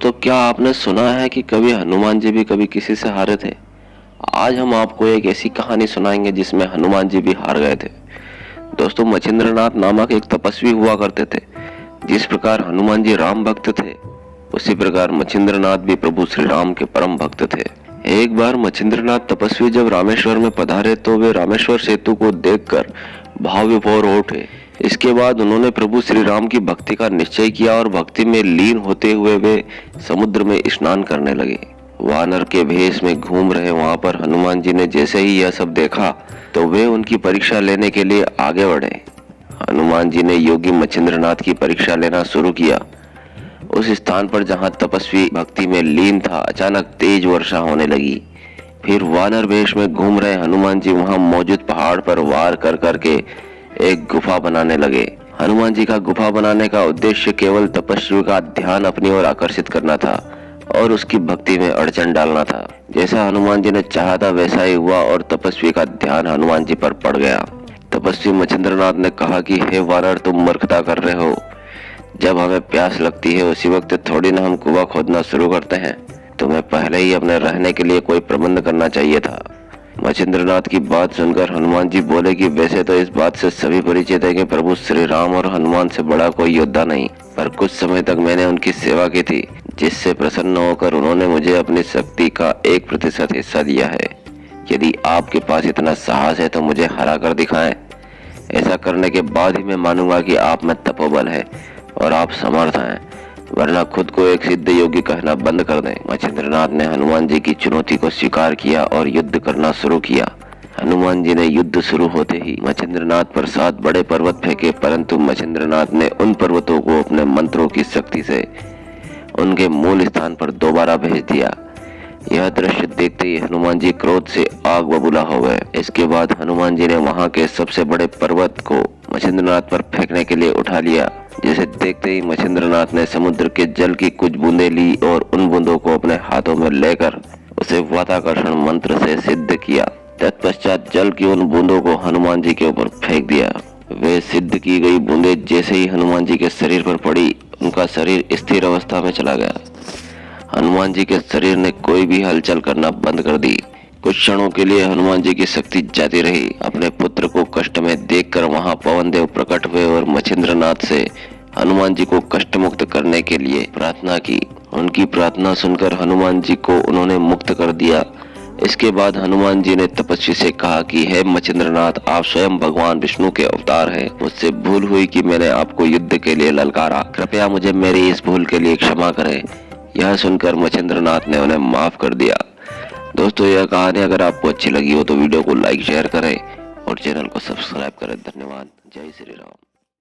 दोस्तों, क्या आपने सुना है कि कभी हनुमान जी भी कभी किसी से हारे थे। आज हम आपको एक ऐसी कहानी सुनाएंगे जिसमें हनुमान जी भी हार गए थे। दोस्तों, मछिंद्रनाथ नामक एक तपस्वी हुआ करते थे। जिस प्रकार हनुमान जी राम भक्त थे, उसी प्रकार मछिंद्रनाथ भी प्रभु श्री राम के परम भक्त थे। एक बार मछिंद्रनाथ तपस्वी जब रामेश्वर में पधारे तो वे रामेश्वर सेतु को देखकर भाव विभोर हो उठे। इसके बाद उन्होंने प्रभु श्री राम की भक्ति का निश्चय किया और भक्ति में लीन होते हुए वे समुद्र में स्नान करने लगे। वानर के भेष में घूम रहे वहां पर हनुमान जी ने जैसे ही यह सब देखा तो वे उनकी परीक्षा लेने के लिए आगे बढ़े। हनुमान जी ने योगी मछिंद्रनाथ की परीक्षा लेना शुरू किया। उस स्थान पर जहां तपस्वी भक्ति में लीन था, अचानक तेज वर्षा होने लगी। फिर वानर वेश में घूम रहे हनुमान जी वहां मौजूद पहाड़ पर वार कर करके एक गुफा बनाने लगे। हनुमान जी का गुफा बनाने का उद्देश्य केवल तपस्वी का ध्यान अपनी ओर आकर्षित करना था और उसकी भक्ति में अड़चन डालना था। जैसा हनुमान जी ने चाहा था वैसा ही हुआ और तपस्वी का ध्यान हनुमान जी पर पड़ गया। तपस्वी मछिंद्रनाथ ने कहा कि हे वानर, तुम मूर्खता कर रहे हो। जब हमें प्यास लगती है उसी वक्त थोड़ी ना हम कुआं खोदना शुरू करते हैं। तुम्हें पहले ही अपने रहने के लिए कोई प्रबंध करना चाहिए था। मछिंद्रनाथ की बात सुनकर हनुमान जी बोले कि वैसे तो इस बात से सभी परिचित है कि प्रभु श्री राम और हनुमान से बड़ा कोई योद्धा नहीं, पर कुछ समय तक मैंने उनकी सेवा की थी, जिससे प्रसन्न होकर उन्होंने मुझे अपनी शक्ति का 1% हिस्सा दिया है। यदि आपके पास इतना साहस है तो मुझे हरा कर दिखाएं। ऐसा करने के बाद ही मैं मानूंगा कि आप में तपोबल है और आप समर्थ हैं, वरना खुद को एक सिद्ध योगी कहना बंद कर दें। मछिंद्रनाथ ने हनुमान जी की चुनौती को स्वीकार किया और युद्ध करना शुरू किया। हनुमान जी ने युद्ध शुरू होते ही मछिंद्रनाथ पर 7 बड़े पर्वत फेंके, परंतु मछिंद्रनाथ ने उन पर्वतों को अपने मंत्रों की शक्ति से उनके मूल स्थान पर दोबारा भेज दिया। यह दृश्य देखते ही हनुमान जी क्रोध से आग बबूला हो गए। इसके बाद हनुमान जी ने वहां के सबसे बड़े पर्वत को मछिंद्रनाथ पर फेंकने के लिए उठा लिया, जिसे देखते ही मछिंद्रनाथ ने समुद्र के जल की कुछ बूंदें ली और उन बूंदों को अपने हाथों में लेकर उसे वाताकर्षण मंत्र से सिद्ध किया। तत्पश्चात जल की उन बूंदों को हनुमान जी के ऊपर फेंक दिया। वे सिद्ध की गई बूंदें जैसे ही हनुमान जी के शरीर पर पड़ी, उनका शरीर स्थिर अवस्था में चला गया। हनुमान जी के शरीर ने कोई भी हलचल करना बंद कर दी। कुछ क्षणों के लिए हनुमान जी की शक्ति जाती रही। अपने पुत्र को कष्ट में देखकर वहां पवन देव प्रकट हुए और मछिंद्रनाथ से हनुमान जी को कष्ट मुक्त करने के लिए प्रार्थना की। उनकी प्रार्थना सुनकर हनुमान जी को उन्होंने मुक्त कर दिया। इसके बाद हनुमान जी ने तपस्वी से कहा कि हे मछिंद्रनाथ, आप स्वयं भगवान विष्णु के अवतार हैं। मुझसे भूल हुई कि मैंने आपको युद्ध के लिए ललकारा। कृपया मुझे मेरी इस भूल के लिए क्षमा करें। यह सुनकर मछिंद्रनाथ ने उन्हें माफ कर दिया। दोस्तों, यह कहानी अगर आपको अच्छी लगी हो तो वीडियो को लाइक शेयर करें और चैनल को सब्सक्राइब करें। धन्यवाद। जय श्री राम।